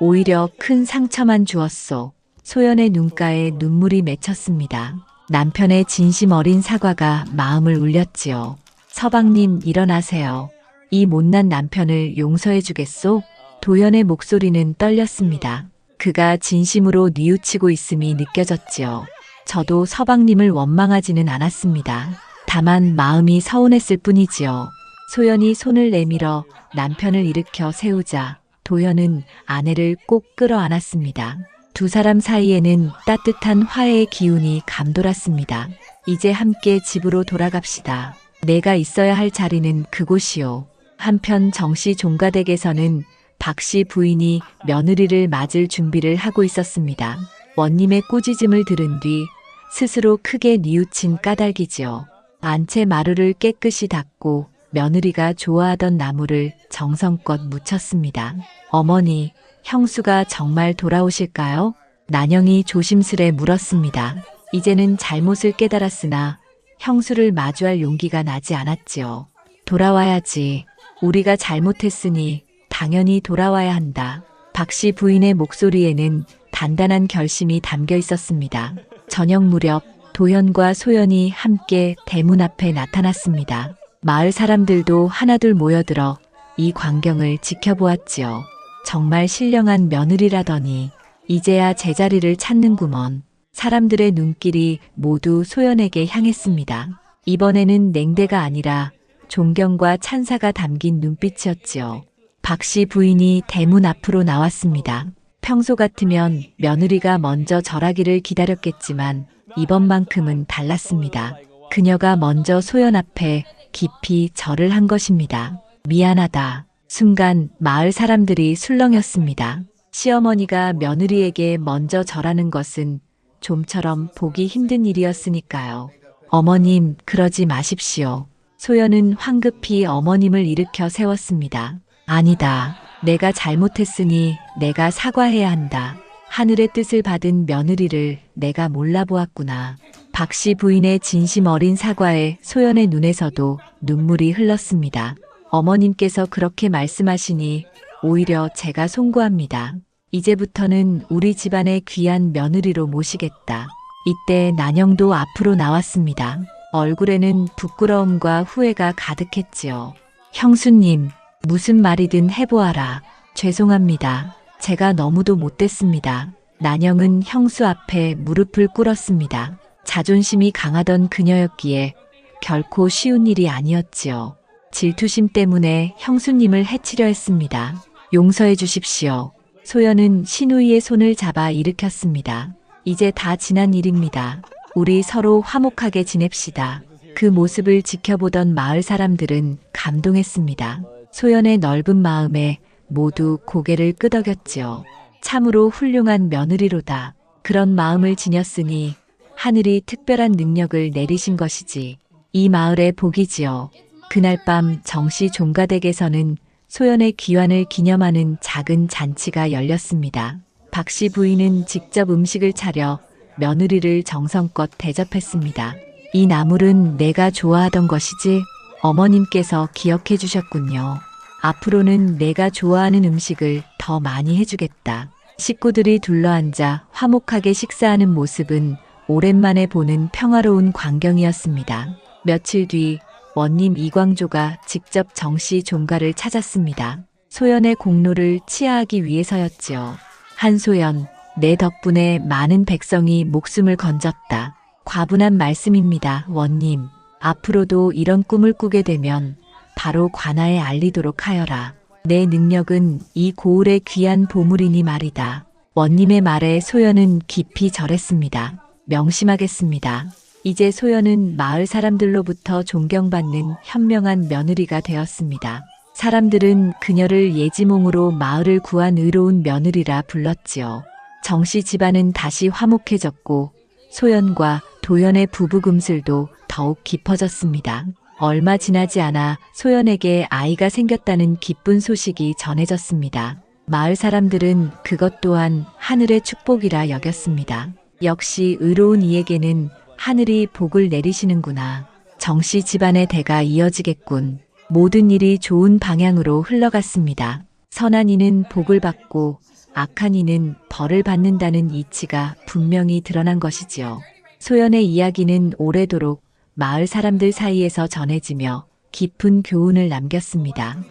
오히려 큰 상처만 주었소. 소연의 눈가에 눈물이 맺혔습니다. 남편의 진심 어린 사과가 마음을 울렸지요. 서방님 일어나세요. 이 못난 남편을 용서해 주겠소? 도연의 목소리는 떨렸습니다. 그가 진심으로 뉘우치고 있음이 느껴졌지요. 저도 서방님을 원망하지는 않았습니다. 다만 마음이 서운했을 뿐이지요. 소연이 손을 내밀어 남편을 일으켜 세우자 도연은 아내를 꼭 끌어안았습니다. 두 사람 사이에는 따뜻한 화해의 기운이 감돌았습니다. 이제 함께 집으로 돌아갑시다. 내가 있어야 할 자리는 그곳이요. 한편 정씨 종가댁에서는 박씨 부인이 며느리를 맞을 준비를 하고 있었습니다. 원님의 꾸짖음을 들은 뒤 스스로 크게 뉘우친 까닭이지요. 안채 마루를 깨끗이 닦고 며느리가 좋아하던 나무를 정성껏 묻혔습니다. 어머니, 형수가 정말 돌아오실까요? 난영이 조심스레 물었습니다. 이제는 잘못을 깨달았으나 형수를 마주할 용기가 나지 않았지요. 돌아와야지. 우리가 잘못했으니 당연히 돌아와야 한다. 박씨 부인의 목소리에는 단단한 결심이 담겨 있었습니다. 저녁 무렵 도연과 소연이 함께 대문 앞에 나타났습니다. 마을 사람들도 하나둘 모여들어 이 광경을 지켜보았지요. 정말 신령한 며느리라더니 이제야 제자리를 찾는구먼. 사람들의 눈길이 모두 소연에게 향했습니다. 이번에는 냉대가 아니라 존경과 찬사가 담긴 눈빛이었지요. 박씨 부인이 대문 앞으로 나왔습니다. 평소 같으면 며느리가 먼저 절하기를 기다렸겠지만 이번만큼은 달랐습니다. 그녀가 먼저 소연 앞에 깊이 절을 한 것입니다. 미안하다. 순간 마을 사람들이 술렁였습니다. 시어머니가 며느리에게 먼저 절하는 것은 좀처럼 보기 힘든 일이었으니까요. 어머님, 그러지 마십시오. 소연은 황급히 어머님을 일으켜 세웠습니다. 아니다. 내가 잘못했으니 내가 사과해야 한다. 하늘의 뜻을 받은 며느리를 내가 몰라보았구나. 박씨 부인의 진심 어린 사과에 소연의 눈에서도 눈물이 흘렀습니다. 어머님께서 그렇게 말씀하시니 오히려 제가 송구합니다. 이제부터는 우리 집안의 귀한 며느리로 모시겠다. 이때 난영도 앞으로 나왔습니다. 얼굴에는 부끄러움과 후회가 가득했지요. 형수님, 무슨 말이든 해보아라. 죄송합니다. 제가 너무도 못됐습니다. 난영은 형수 앞에 무릎을 꿇었습니다. 자존심이 강하던 그녀였기에 결코 쉬운 일이 아니었지요. 질투심 때문에 형수님을 해치려 했습니다. 용서해 주십시오. 소연은 신우이의 손을 잡아 일으켰습니다. 이제 다 지난 일입니다. 우리 서로 화목하게 지냅시다. 그 모습을 지켜보던 마을 사람들은 감동했습니다. 소연의 넓은 마음에 모두 고개를 끄덕였지요. 참으로 훌륭한 며느리로다. 그런 마음을 지녔으니 하늘이 특별한 능력을 내리신 것이지. 이 마을의 복이지요. 그날 밤 정씨 종가댁에서는 소연의 귀환을 기념하는 작은 잔치가 열렸습니다. 박씨 부인은 직접 음식을 차려 며느리를 정성껏 대접했습니다. 이 나물은 내가 좋아하던 것이지 어머님께서 기억해 주셨군요. 앞으로는 내가 좋아하는 음식을 더 많이 해주겠다. 식구들이 둘러앉아 화목하게 식사하는 모습은 오랜만에 보는 평화로운 광경이었습니다. 며칠 뒤 원님 이광조가 직접 정씨 종가를 찾았습니다. 소연의 공로를 치하하기 위해서였지요. 한소연, 내 덕분에 많은 백성이 목숨을 건졌다. 과분한 말씀입니다, 원님. 앞으로도 이런 꿈을 꾸게 되면 바로 관아에 알리도록 하여라. 내 능력은 이 고을의 귀한 보물이니 말이다. 원님의 말에 소연은 깊이 절했습니다. 명심하겠습니다. 이제 소연은 마을 사람들로부터 존경받는 현명한 며느리가 되었습니다. 사람들은 그녀를 예지몽으로 마을을 구한 의로운 며느리라 불렀지요. 정씨 집안은 다시 화목해졌고 소연과 도연의 부부 금슬도 더욱 깊어졌습니다. 얼마 지나지 않아 소연에게 아이가 생겼다는 기쁜 소식이 전해졌습니다. 마을 사람들은 그것 또한 하늘의 축복이라 여겼습니다. 역시 의로운 이에게는 하늘이 복을 내리시는구나. 정씨 집안의 대가 이어지겠군. 모든 일이 좋은 방향으로 흘러갔습니다. 선한 이는 복을 받고 악한 이는 벌을 받는다는 이치가 분명히 드러난 것이지요. 소연의 이야기는 오래도록 마을 사람들 사이에서 전해지며 깊은 교훈을 남겼습니다.